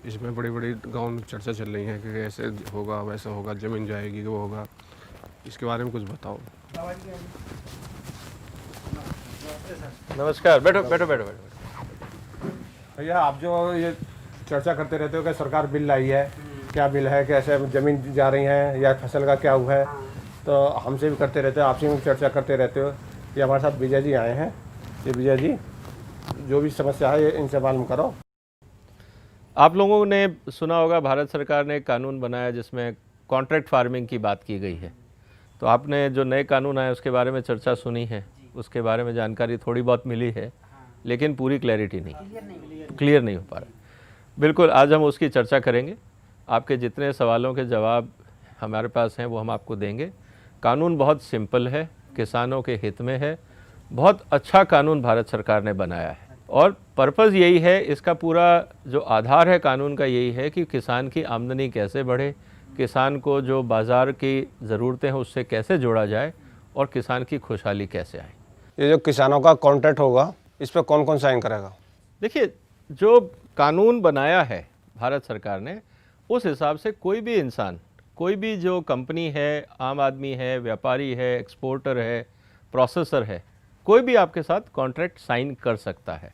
इसमें बड़ी बड़ी गांव में चर्चा चल रही है कि ऐसे होगा वैसा होगा, ज़मीन जाएगी वो होगा, इसके बारे में कुछ बताओ। नमस्कार, बैठो बैठो बैठो बैठो। भैया, आप जो ये चर्चा करते रहते हो कि सरकार बिल लाई है, क्या बिल है, कैसे ज़मीन जा रही है या फसल का क्या हुआ है, तो हमसे भी करते रहते हो, आपसे भी चर्चा करते रहते हो। ये हमारे साथ विजय जी आए हैं। ये विजय जी, जो भी समस्या है ये इनसे मालूम करो। आप लोगों ने सुना होगा भारत सरकार ने एक कानून बनाया जिसमें कॉन्ट्रैक्ट फार्मिंग की बात की गई है। तो आपने जो नए कानून आए उसके बारे में चर्चा सुनी है, उसके बारे में जानकारी थोड़ी बहुत मिली है, लेकिन पूरी क्लैरिटी नहीं, क्लियर नहीं हो पा रहा। बिल्कुल, आज हम उसकी चर्चा करेंगे। आपके जितने सवालों के जवाब हमारे पास हैं वो हम आपको देंगे। कानून बहुत सिंपल है, किसानों के हित में है, बहुत अच्छा कानून भारत सरकार ने बनाया है और पर्पज़ यही है, इसका पूरा जो आधार है कानून का यही है कि किसान की आमदनी कैसे बढ़े, किसान को जो बाज़ार की ज़रूरतें हैं उससे कैसे जोड़ा जाए और किसान की खुशहाली कैसे आए। ये जो किसानों का कॉन्ट्रैक्ट होगा, इस पर कौन कौन साइन करेगा? देखिए, जो कानून बनाया है भारत सरकार ने, उस हिसाब से कोई भी इंसान, कोई भी जो कंपनी है, आम आदमी है, व्यापारी है, एक्सपोर्टर है, प्रोसेसर है, कोई भी आपके साथ कॉन्ट्रैक्ट साइन कर सकता है।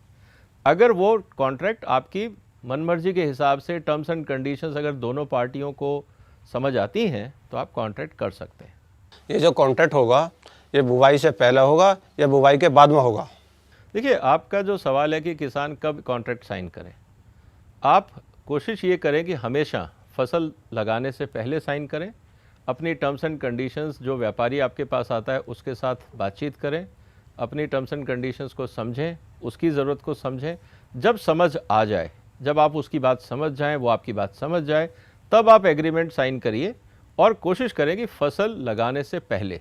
अगर वो कॉन्ट्रैक्ट आपकी मनमर्जी के हिसाब से टर्म्स एंड कंडीशंस अगर दोनों पार्टियों को समझ आती हैं तो आप कॉन्ट्रैक्ट कर सकते हैं। ये जो कॉन्ट्रैक्ट होगा, ये बुवाई से पहले होगा या बुवाई के बाद में होगा? देखिए, आपका जो सवाल है कि किसान कब कॉन्ट्रैक्ट साइन करें, आप कोशिश ये करें कि हमेशा फसल लगाने से पहले साइन करें। अपनी टर्म्स एंड कंडीशंस, जो व्यापारी आपके पास आता है उसके साथ बातचीत करें, अपनी टर्म्स एंड कंडीशंस को समझें, उसकी ज़रूरत को समझें। जब समझ आ जाए, जब आप उसकी बात समझ जाएं, वो आपकी बात समझ जाए, तब आप एग्रीमेंट साइन करिए और कोशिश करें कि फसल लगाने से पहले,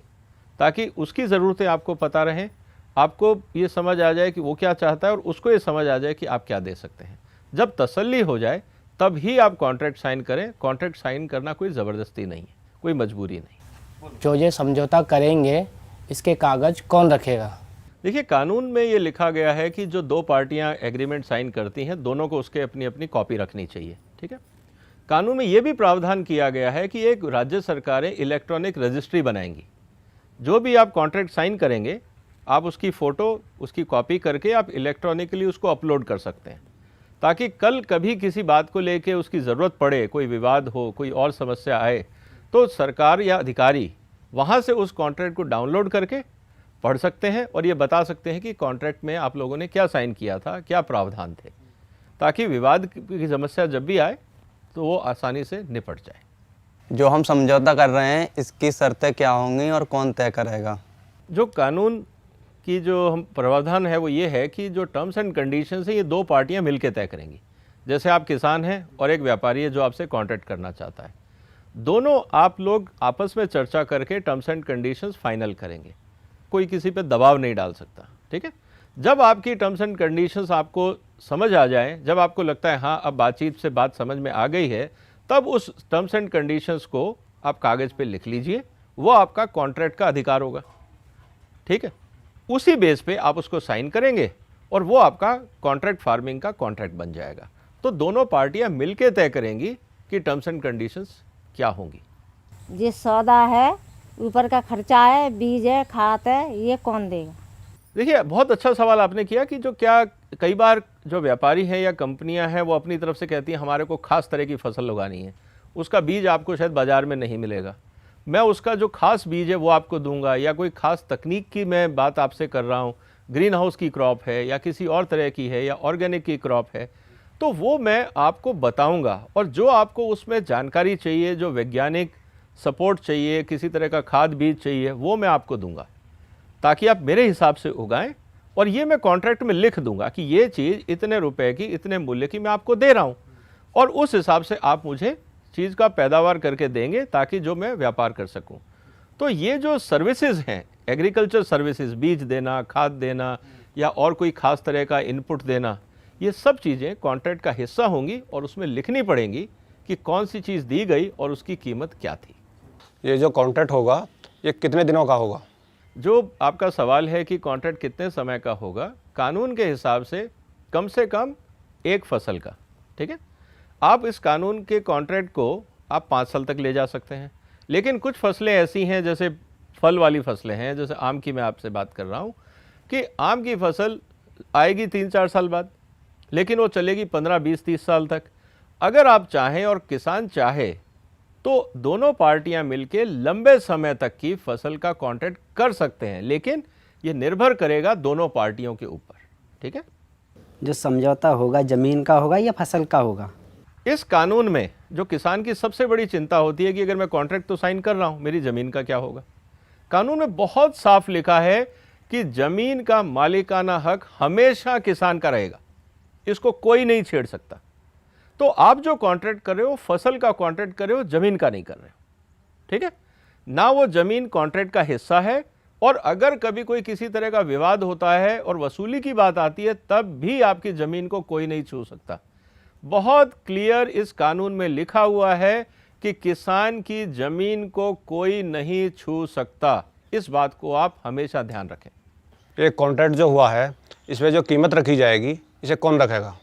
ताकि उसकी ज़रूरतें आपको पता रहें, आपको ये समझ आ जाए कि वो क्या चाहता है और उसको ये समझ आ जाए कि आप क्या दे सकते हैं। जब तसल्ली हो जाए तब ही आप कॉन्ट्रैक्ट साइन करें। कॉन्ट्रैक्ट साइन करना कोई ज़बरदस्ती नहीं है, कोई मजबूरी नहीं। जो ये समझौता करेंगे इसके कागज़ कौन रखेगा? देखिए, कानून में ये लिखा गया है कि जो दो पार्टियां एग्रीमेंट साइन करती हैं, दोनों को उसके अपनी अपनी कॉपी रखनी चाहिए। ठीक है। कानून में ये भी प्रावधान किया गया है कि एक राज्य सरकारें इलेक्ट्रॉनिक रजिस्ट्री बनाएंगी। जो भी आप कॉन्ट्रैक्ट साइन करेंगे, आप उसकी फ़ोटो, उसकी कॉपी करके आप इलेक्ट्रॉनिकली उसको अपलोड कर सकते हैं, ताकि कल कभी किसी बात को लेके उसकी ज़रूरत पड़े, कोई विवाद हो, कोई और समस्या आए, तो सरकार या अधिकारी वहाँ से उस कॉन्ट्रैक्ट को डाउनलोड करके पढ़ सकते हैं और ये बता सकते हैं कि कॉन्ट्रैक्ट में आप लोगों ने क्या साइन किया था, क्या प्रावधान थे, ताकि विवाद की समस्या जब भी आए तो वो आसानी से निपट जाए। जो हम समझौता कर रहे हैं इसकी शर्तें क्या होंगी और कौन तय करेगा? जो कानून की जो हम प्रावधान है वो ये है कि जो टर्म्स एंड कंडीशंस है ये दो पार्टियां मिलकर तय करेंगी। जैसे आप किसान हैं और एक व्यापारी है जो आपसे कॉन्ट्रैक्ट करना चाहता है, दोनों आप लोग आपस में चर्चा करके टर्म्स एंड कंडीशंस फाइनल करेंगे। कोई किसी पे दबाव नहीं डाल सकता। ठीक है। जब आपकी टर्म्स एंड कंडीशंस आपको समझ आ जाए, जब आपको लगता है हाँ अब बातचीत से बात समझ में आ गई है, तब उस टर्म्स एंड कंडीशंस को आप कागज़ पे लिख लीजिए। वो आपका कॉन्ट्रैक्ट का अधिकार होगा। ठीक है। उसी बेस पे आप उसको साइन करेंगे और वो आपका कॉन्ट्रैक्ट फार्मिंग का कॉन्ट्रैक्ट बन जाएगा। तो दोनों पार्टियां मिलकर तय करेंगी कि टर्म्स एंड कंडीशंस क्या होंगी। ये सौदा है, ऊपर का खर्चा है, बीज है, खाद है, ये कौन देगा? देखिए, बहुत अच्छा सवाल आपने किया कि जो क्या कई बार जो व्यापारी हैं या कंपनियां हैं वो अपनी तरफ से कहती हैं हमारे को खास तरह की फसल उगानी है, उसका बीज आपको शायद बाज़ार में नहीं मिलेगा, मैं उसका जो खास बीज है वो आपको दूंगा, या कोई खास तकनीक की मैं बात आपसे कर रहा हूँ, ग्रीन हाउस की क्रॉप है या किसी और तरह की है या ऑर्गेनिक की क्रॉप है, तो वो मैं आपको बताऊंगा। और जो आपको उसमें जानकारी चाहिए, जो वैज्ञानिक सपोर्ट चाहिए, किसी तरह का खाद बीज चाहिए, वो मैं आपको दूंगा, ताकि आप मेरे हिसाब से उगाएं। और ये मैं कॉन्ट्रैक्ट में लिख दूंगा कि ये चीज़ इतने रुपए की, इतने मूल्य की मैं आपको दे रहा हूँ, और उस हिसाब से आप मुझे चीज़ का पैदावार करके देंगे ताकि जो मैं व्यापार कर सकूं। तो ये जो सर्विसेज हैं, एग्रीकल्चर सर्विसेज, बीज देना, खाद देना या और कोई खास तरह का इनपुट देना, ये सब चीज़ें कॉन्ट्रैक्ट का हिस्सा होंगी और उसमें लिखनी पड़ेंगी कि कौन सी चीज़ दी गई और उसकी कीमत क्या थी। ये जो कॉन्ट्रैक्ट होगा ये कितने दिनों का होगा? जो आपका सवाल है कि कॉन्ट्रैक्ट कितने समय का होगा, कानून के हिसाब से कम एक फसल का। ठीक है। आप इस कानून के कॉन्ट्रैक्ट को आप 5 साल तक ले जा सकते हैं, लेकिन कुछ फसलें ऐसी हैं, जैसे फल वाली फसलें हैं, जैसे आम की मैं आपसे बात कर रहा हूँ कि आम की फसल आएगी 3-4 साल बाद, लेकिन वो चलेगी 15, 20, 30 साल तक। अगर आप चाहें और किसान चाहे तो दोनों पार्टियां मिलकर लंबे समय तक की फसल का कॉन्ट्रैक्ट कर सकते हैं, लेकिन ये निर्भर करेगा दोनों पार्टियों के ऊपर। ठीक है, जो समझौता होगा ज़मीन का होगा या फसल का होगा? इस कानून में जो किसान की सबसे बड़ी चिंता होती है कि अगर मैं कॉन्ट्रैक्ट तो साइन कर रहा हूं, मेरी ज़मीन का क्या होगा। कानून में बहुत साफ लिखा है कि ज़मीन का मालिकाना हक हमेशा किसान का रहेगा, इसको कोई नहीं छेड़ सकता। तो आप जो कॉन्ट्रैक्ट कर रहे हो, फसल का कॉन्ट्रैक्ट कर रहे हो, ज़मीन का नहीं कर रहे हो। ठीक है ना, वो ज़मीन कॉन्ट्रैक्ट का हिस्सा है, और अगर कभी कोई किसी तरह का विवाद होता है और वसूली की बात आती है, तब भी आपकी ज़मीन को कोई नहीं छू सकता। बहुत क्लियर इस कानून में लिखा हुआ है कि किसान की ज़मीन को कोई नहीं छू सकता। इस बात को आप हमेशा ध्यान रखें। ये कॉन्ट्रैक्ट जो हुआ है, इसमें जो कीमत रखी जाएगी, इसे कौन रखेगा?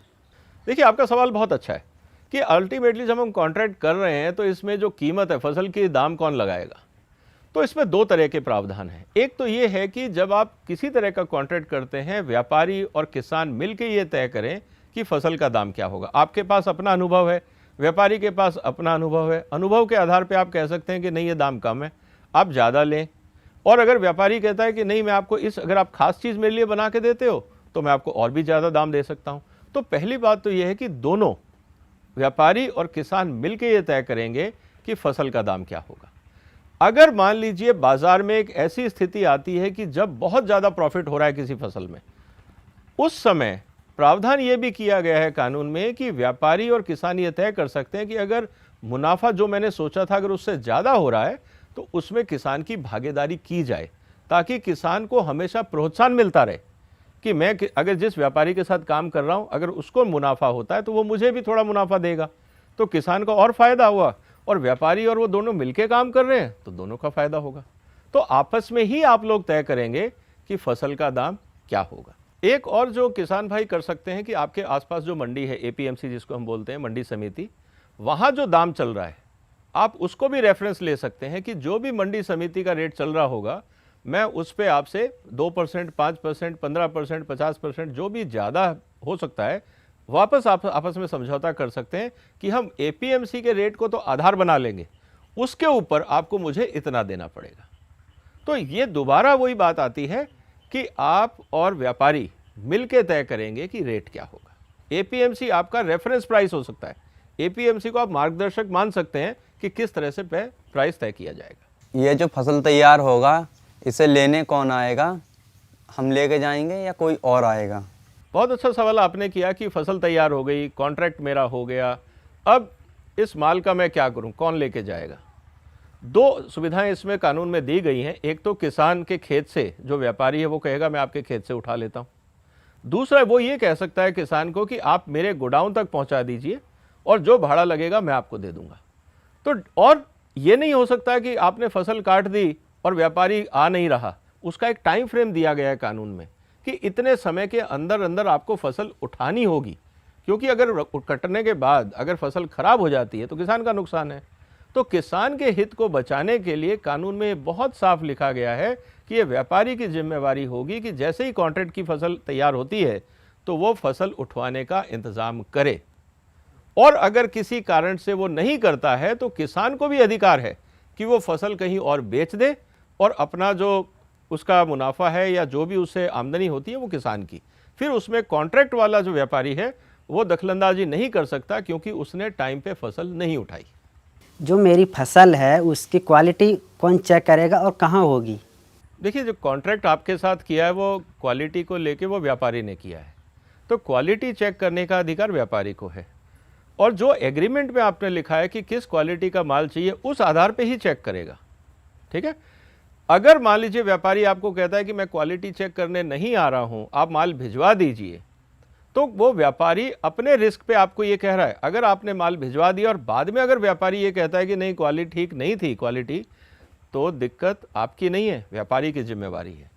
देखिए, आपका सवाल बहुत अच्छा है कि अल्टीमेटली जब हम कॉन्ट्रैक्ट कर रहे हैं तो इसमें जो कीमत है, फसल की दाम कौन लगाएगा। तो इसमें 2 तरह के प्रावधान हैं। एक तो ये है कि जब आप किसी तरह का कॉन्ट्रैक्ट करते हैं, व्यापारी और किसान मिलकर ये तय करें कि फसल का दाम क्या होगा। आपके पास अपना अनुभव है, व्यापारी के पास अपना अनुभव है। अनुभव के आधार पे आप कह सकते हैं कि नहीं, ये दाम कम है, आप ज़्यादा लें। और अगर व्यापारी कहता है कि नहीं, मैं आपको अगर आप खास चीज़ मेरे लिए बना के देते हो तो मैं आपको और भी ज़्यादा दाम दे सकता हूँ। तो पहली बात तो ये है कि दोनों व्यापारी और किसान मिलकर ये तय करेंगे कि फसल का दाम क्या होगा। अगर मान लीजिए बाजार में एक ऐसी स्थिति आती है कि जब बहुत ज़्यादा प्रॉफिट हो रहा है किसी फसल में, उस समय प्रावधान ये भी किया गया है कानून में कि व्यापारी और किसान ये तय कर सकते हैं कि अगर मुनाफा जो मैंने सोचा था अगर उससे ज़्यादा हो रहा है तो उसमें किसान की भागीदारी की जाए, ताकि किसान को हमेशा प्रोत्साहन मिलता रहे कि मैं अगर जिस व्यापारी के साथ काम कर रहा हूँ, अगर उसको मुनाफा होता है तो वो मुझे भी थोड़ा मुनाफा देगा, तो किसान को और फ़ायदा हुआ। और व्यापारी और वो दोनों मिलके काम कर रहे हैं तो दोनों का फ़ायदा होगा। तो आपस में ही आप लोग तय करेंगे कि फसल का दाम क्या होगा। एक और जो किसान भाई कर सकते हैं कि आपके आसपास जो मंडी है, APMC जिसको हम बोलते हैं, मंडी समिति, वहाँ जो दाम चल रहा है आप उसको भी रेफरेंस ले सकते हैं कि जो भी मंडी समिति का रेट चल रहा होगा, मैं उस पर आपसे 2%, 5%, 15%, 50% जो भी ज़्यादा हो सकता है, वापस आप आपस में समझौता कर सकते हैं कि हम APMC के रेट को तो आधार बना लेंगे, उसके ऊपर आपको मुझे इतना देना पड़ेगा। तो ये दोबारा वही बात आती है कि आप और व्यापारी मिलके तय करेंगे कि रेट क्या होगा। APMC आपका रेफरेंस प्राइस हो सकता है, APMC को आप मार्गदर्शक मान सकते हैं कि किस तरह से प्राइस तय किया जाएगा। ये जो फसल तैयार होगा, इसे लेने कौन आएगा? हम लेके जाएंगे या कोई और आएगा? बहुत अच्छा सवाल आपने किया कि फसल तैयार हो गई, कॉन्ट्रैक्ट मेरा हो गया, अब इस माल का मैं क्या करूं, कौन लेके जाएगा। 2 सुविधाएं इसमें कानून में दी गई हैं। एक तो किसान के खेत से जो व्यापारी है वो कहेगा मैं आपके खेत से उठा लेता हूं। दूसरा वो ये कह सकता है किसान को कि आप मेरे गोडाउन तक पहुंचा दीजिए और जो भाड़ा लगेगा मैं आपको दे दूंगा। तो और ये नहीं हो सकता कि आपने फसल काट दी और व्यापारी आ नहीं रहा, उसका एक टाइम फ्रेम दिया गया है कानून में कि इतने समय के अंदर अंदर आपको फसल उठानी होगी, क्योंकि अगर कटने के बाद अगर फसल खराब हो जाती है तो किसान का नुकसान है। तो किसान के हित को बचाने के लिए कानून में बहुत साफ लिखा गया है कि ये व्यापारी की जिम्मेवारी होगी कि जैसे ही कॉन्ट्रैक्ट की फसल तैयार होती है तो वो फसल उठवाने का इंतज़ाम करे, और अगर किसी कारण से वो नहीं करता है तो किसान को भी अधिकार है कि वो फसल कहीं और बेच दे और अपना जो उसका मुनाफा है या जो भी उससे आमदनी होती है वो किसान की, फिर उसमें कॉन्ट्रैक्ट वाला जो व्यापारी है वो दखलंदाजी नहीं कर सकता क्योंकि उसने टाइम पे फसल नहीं उठाई। जो मेरी फसल है उसकी क्वालिटी कौन चेक करेगा और कहाँ होगी? देखिए, जो कॉन्ट्रैक्ट आपके साथ किया है वो क्वालिटी को लेके वो व्यापारी ने किया है, तो क्वालिटी चेक करने का अधिकार व्यापारी को है, और जो एग्रीमेंट में आपने लिखा है कि किस क्वालिटी का माल चाहिए उस आधार पे ही चेक करेगा। ठीक है, अगर मान लीजिए व्यापारी आपको कहता है कि मैं क्वालिटी चेक करने नहीं आ रहा हूं, आप माल भिजवा दीजिए, तो वो व्यापारी अपने रिस्क पे आपको ये कह रहा है। अगर आपने माल भिजवा दिया और बाद में अगर व्यापारी ये कहता है कि नहीं क्वालिटी ठीक नहीं थी क्वालिटी, तो दिक्कत आपकी नहीं है, व्यापारी की जिम्मेवारी है,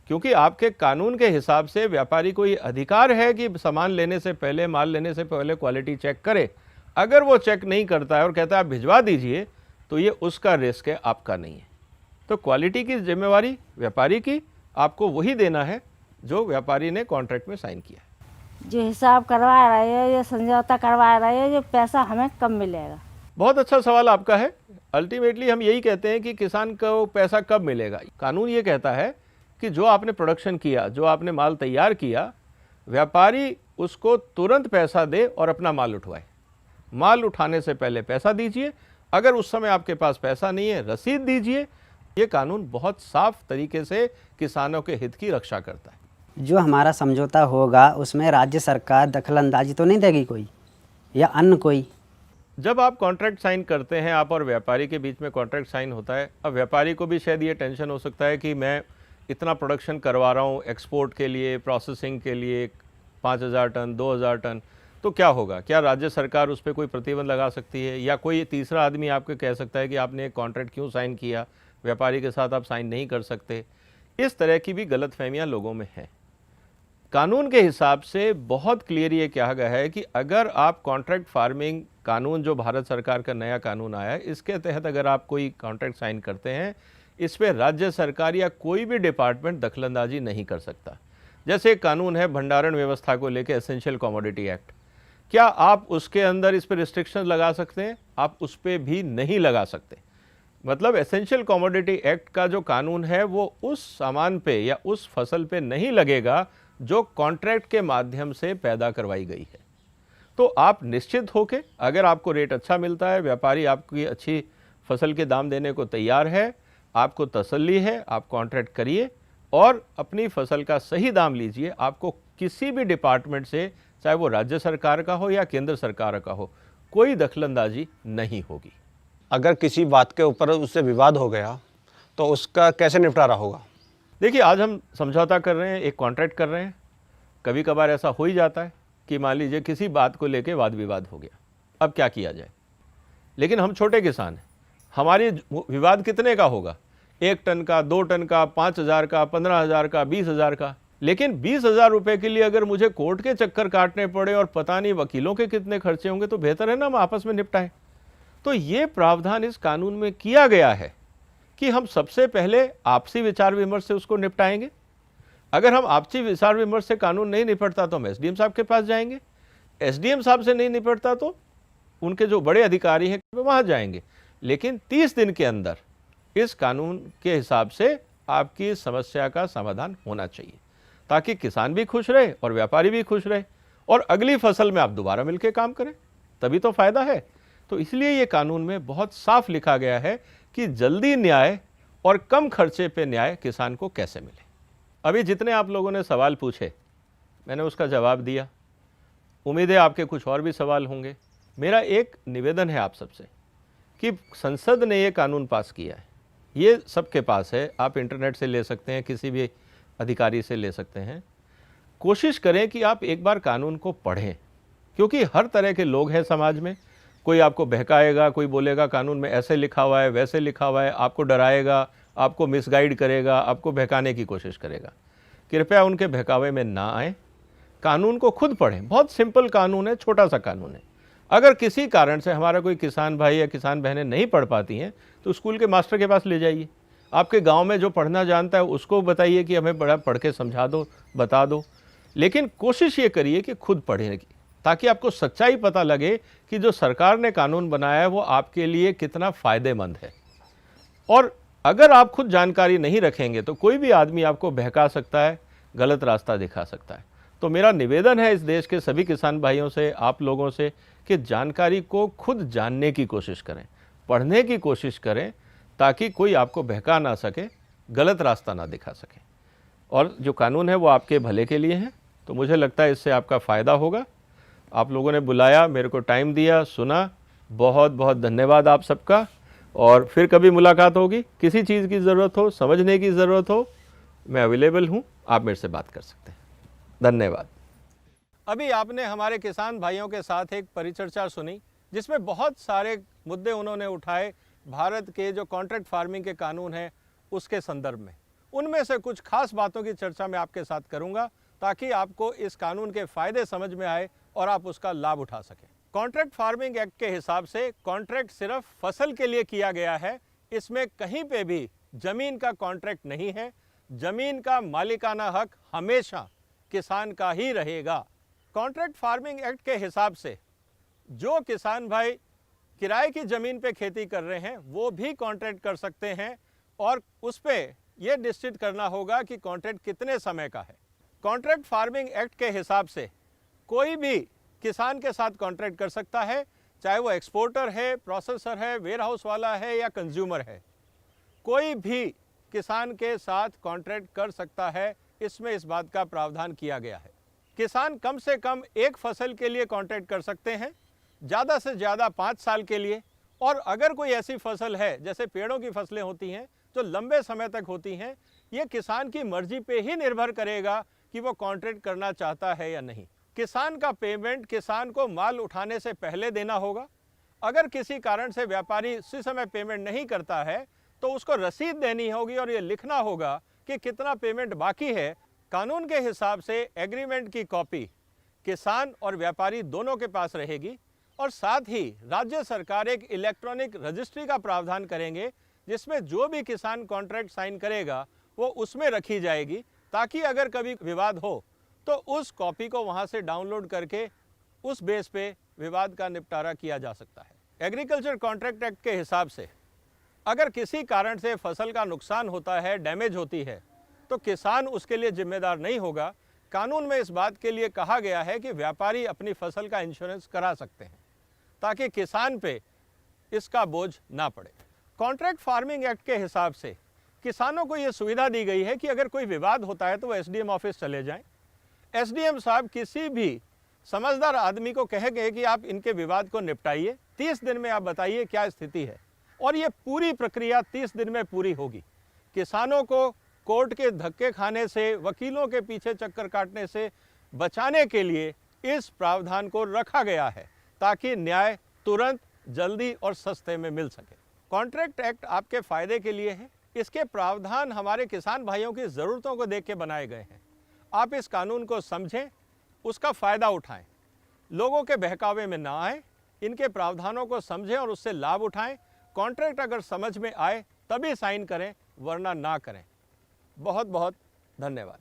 क्योंकि आपके कानून के हिसाब से व्यापारी को ये अधिकार है कि सामान लेने से पहले, माल लेने से पहले क्वालिटी चेक करे। अगर वो चेक नहीं करता है और कहता है आप भिजवा दीजिए, तो ये उसका रिस्क है, आपका नहीं है। तो क्वालिटी की जिम्मेवारी व्यापारी की, आपको वही देना है जो व्यापारी ने कॉन्ट्रैक्ट में साइन किया है। जो हिसाब करवा रहे हो, जो समझौता करवा रहे हो, जो पैसा हमें कम मिलेगा। बहुत अच्छा सवाल आपका है। अल्टीमेटली हम यही कहते हैं कि किसान को पैसा कब मिलेगा। कानून ये कहता है कि जो आपने प्रोडक्शन किया, जो आपने माल तैयार किया, व्यापारी उसको तुरंत पैसा दे और अपना माल उठवाए। माल उठाने से पहले पैसा दीजिए, अगर उस समय आपके पास पैसा नहीं है रसीद दीजिए। ये कानून बहुत साफ तरीके से किसानों के हित की रक्षा करता है। जो हमारा समझौता होगा उसमें राज्य सरकार दखलंदाजी तो नहीं देगी कोई, या अन्य कोई? जब आप कॉन्ट्रैक्ट साइन करते हैं, आप और व्यापारी के बीच में कॉन्ट्रैक्ट साइन होता है। अब व्यापारी को भी शायद ये टेंशन हो सकता है कि मैं इतना प्रोडक्शन करवा रहा हूँ एक्सपोर्ट के लिए, प्रोसेसिंग के लिए 5000 टन 2000 टन, तो क्या होगा? क्या राज्य सरकार उस पर कोई प्रतिबंध लगा सकती है? या कोई तीसरा आदमी आपको कह सकता है कि आपने एक कॉन्ट्रैक्ट क्यों साइन किया, व्यापारी के साथ आप साइन नहीं कर सकते? इस तरह की भी गलतफहमियां लोगों में हैं। कानून के हिसाब से बहुत क्लियर ये कहा गया है कि अगर आप कॉन्ट्रैक्ट फार्मिंग कानून, जो भारत सरकार का नया कानून आया है, इसके तहत अगर आप कोई कॉन्ट्रैक्ट साइन करते हैं, इस पर राज्य सरकार या कोई भी डिपार्टमेंट दखलंदाजी नहीं कर सकता। जैसे एक कानून है भंडारण व्यवस्था को लेकर, एसेंशियल कमोडिटी एक्ट, क्या आप उसके अंदर इस पर रिस्ट्रिक्शन लगा सकते हैं? आप उस पर भी नहीं लगा सकते। मतलब एसेंशियल कमोडिटी एक्ट का जो कानून है वो उस सामान पे या उस फसल पे नहीं लगेगा जो कॉन्ट्रैक्ट के माध्यम से पैदा करवाई गई है। तो आप निश्चित होके, अगर आपको रेट अच्छा मिलता है, व्यापारी आपकी अच्छी फसल के दाम देने को तैयार है, आपको तसल्ली है, आप कॉन्ट्रैक्ट करिए और अपनी फसल का सही दाम लीजिए। आपको किसी भी डिपार्टमेंट से, चाहे वो राज्य सरकार का हो या केंद्र सरकार का हो, कोई दखलंदाजी नहीं होगी। अगर किसी बात के ऊपर उससे विवाद हो गया तो उसका कैसे निपटारा होगा? देखिए, आज हम समझौता कर रहे हैं, एक कॉन्ट्रैक्ट कर रहे हैं। कभी कभार ऐसा हो ही जाता है कि मान लीजिए किसी बात को लेके वाद विवाद हो गया, अब क्या किया जाए? लेकिन हम छोटे किसान हैं, हमारी विवाद कितने का होगा? 1 टन का, 2 टन का, 5000 का, 15000 का, 20000 का। लेकिन 20000 रुपये के लिए अगर मुझे कोर्ट के चक्कर काटने पड़े और पता नहीं वकीलों के कितने खर्चे होंगे, तो बेहतर है ना हम आपस में निपटाएं। तो ये प्रावधान इस कानून में किया गया है कि हम सबसे पहले आपसी विचार विमर्श से उसको निपटाएंगे। अगर हम आपसी विचार विमर्श से कानून नहीं निपटता तो हम एसडीएम साहब के पास जाएंगे, एसडीएम साहब से नहीं निपटता तो उनके जो बड़े अधिकारी हैं वहाँ जाएंगे। लेकिन 30 दिन के अंदर इस कानून के हिसाब से आपकी समस्या का समाधान होना चाहिए, ताकि किसान भी खुश रहे और व्यापारी भी खुश रहे और अगली फसल में आप दोबारा मिलकर काम करें, तभी तो फायदा है। तो इसलिए ये कानून में बहुत साफ लिखा गया है कि जल्दी न्याय और कम खर्चे पे न्याय किसान को कैसे मिले। अभी जितने आप लोगों ने सवाल पूछे, मैंने उसका जवाब दिया। उम्मीद है आपके कुछ और भी सवाल होंगे। मेरा एक निवेदन है आप सबसे कि संसद ने ये कानून पास किया है, ये सबके पास है, आप इंटरनेट से ले सकते हैं, किसी भी अधिकारी से ले सकते हैं। कोशिश करें कि आप एक बार कानून को पढ़ें, क्योंकि हर तरह के लोग हैं समाज में। कोई आपको बहकाएगा, कोई बोलेगा कानून में ऐसे लिखा हुआ है, वैसे लिखा हुआ है, आपको डराएगा, आपको मिसगाइड करेगा, आपको बहकाने की कोशिश करेगा। कृपया उनके बहकावे में ना आए, कानून को खुद पढ़ें। बहुत सिंपल कानून है, छोटा सा कानून है। अगर किसी कारण से हमारा कोई किसान भाई या किसान बहनें नहीं पढ़ पाती हैं तो स्कूल के मास्टर के पास ले जाइए। आपके गांव में जो पढ़ना जानता है उसको बताइए कि हमें बड़ा पढ़ के समझा दो, बता दो। लेकिन कोशिश ये करिए कि खुद पढ़ने की, ताकि आपको सच्चाई पता लगे कि जो सरकार ने कानून बनाया है वो आपके लिए कितना फ़ायदेमंद है। और अगर आप खुद जानकारी नहीं रखेंगे तो कोई भी आदमी आपको बहका सकता है, गलत रास्ता दिखा सकता है। तो मेरा निवेदन है इस देश के सभी किसान भाइयों से, आप लोगों से, कि जानकारी को खुद जानने की कोशिश करें, पढ़ने की कोशिश करें, ताकि कोई आपको बहका ना सके, गलत रास्ता ना दिखा सके। और जो कानून है वो आपके भले के लिए है। तो मुझे लगता है इससे आपका फ़ायदा होगा। आप लोगों ने बुलाया, मेरे को टाइम दिया, सुना, बहुत बहुत धन्यवाद आप सबका। और फिर कभी मुलाकात होगी, किसी चीज़ की ज़रूरत हो, समझने की ज़रूरत हो, मैं अवेलेबल हूँ, आप मेरे से बात कर सकते हैं। धन्यवाद। अभी आपने हमारे किसान भाइयों के साथ एक परिचर्चा सुनी, जिसमें बहुत सारे मुद्दे उन्होंने उठाए भारत के जो कॉन्ट्रैक्ट फार्मिंग के कानून हैं उसके संदर्भ में। उनमें से कुछ खास बातों की चर्चा मैं आपके साथ करूंगा, ताकि आपको इस कानून के फ़ायदे समझ में आए और आप उसका लाभ उठा सकें। कॉन्ट्रैक्ट फार्मिंग एक्ट के हिसाब से कॉन्ट्रैक्ट सिर्फ फसल के लिए किया गया है। इसमें कहीं पे भी ज़मीन का कॉन्ट्रैक्ट नहीं है। ज़मीन का मालिकाना हक हमेशा किसान का ही रहेगा। कॉन्ट्रैक्ट फार्मिंग एक्ट के हिसाब से जो किसान भाई किराए की ज़मीन पे खेती कर रहे हैं वो भी कॉन्ट्रैक्ट कर सकते हैं और उस पर यह निश्चित करना होगा कि कॉन्ट्रैक्ट कितने समय का है। कॉन्ट्रैक्ट फार्मिंग एक्ट के हिसाब से कोई भी किसान के साथ कॉन्ट्रैक्ट कर सकता है, चाहे वो एक्सपोर्टर है, प्रोसेसर है, वेयर हाउस वाला है या कंज्यूमर है। कोई भी किसान के साथ कॉन्ट्रैक्ट कर सकता है। इसमें इस बात का प्रावधान किया गया है। किसान कम से कम एक फसल के लिए कॉन्ट्रैक्ट कर सकते हैं, ज़्यादा से ज़्यादा 5 साल के लिए। और अगर कोई ऐसी फसल है जैसे पेड़ों की फसलें होती हैं जो लंबे समय तक होती हैं, ये किसान की मर्जी पे ही निर्भर करेगा कि वो कॉन्ट्रैक्ट करना चाहता है या नहीं। किसान का पेमेंट किसान को माल उठाने से पहले देना होगा। अगर किसी कारण से व्यापारी उसी समय पेमेंट नहीं करता है तो उसको रसीद देनी होगी और ये लिखना होगा कि कितना पेमेंट बाकी है। कानून के हिसाब से एग्रीमेंट की कॉपी किसान और व्यापारी दोनों के पास रहेगी और साथ ही राज्य सरकार एक इलेक्ट्रॉनिक रजिस्ट्री का प्रावधान करेंगे जिसमें जो भी किसान कॉन्ट्रैक्ट साइन करेगा वो उसमें रखी जाएगी, ताकि अगर कभी विवाद हो तो उस कॉपी को वहां से डाउनलोड करके उस बेस पे विवाद का निपटारा किया जा सकता है। एग्रीकल्चर कॉन्ट्रैक्ट एक्ट के हिसाब से अगर किसी कारण से फसल का नुकसान होता है, डैमेज होती है, तो किसान उसके लिए जिम्मेदार नहीं होगा। कानून में इस बात के लिए कहा गया है कि व्यापारी अपनी फसल का इंश्योरेंस करा सकते हैं ताकि किसान पे इसका बोझ ना पड़े। कॉन्ट्रैक्ट फार्मिंग एक्ट के हिसाब से किसानों को ये सुविधा दी गई है कि अगर कोई विवाद होता है तो वो एसडीएम ऑफिस चले जाएं। एसडीएम साहब किसी भी समझदार आदमी को कहेंगे कि आप इनके विवाद को निपटाइए, 30 दिन में आप बताइए क्या स्थिति है, और ये पूरी प्रक्रिया 30 दिन में पूरी होगी। किसानों को कोर्ट के धक्के खाने से, वकीलों के पीछे चक्कर काटने से बचाने के लिए इस प्रावधान को रखा गया है ताकि न्याय तुरंत, जल्दी और सस्ते में मिल सके। कॉन्ट्रैक्ट एक्ट आपके फायदे के लिए है। इसके प्रावधान हमारे किसान भाइयों की ज़रूरतों को देख के बनाए गए हैं। आप इस कानून को समझें, उसका फ़ायदा उठाएं, लोगों के बहकावे में ना आए, इनके प्रावधानों को समझें और उससे लाभ उठाएं। कॉन्ट्रैक्ट अगर समझ में आए तभी साइन करें, वरना ना करें। बहुत बहुत धन्यवाद।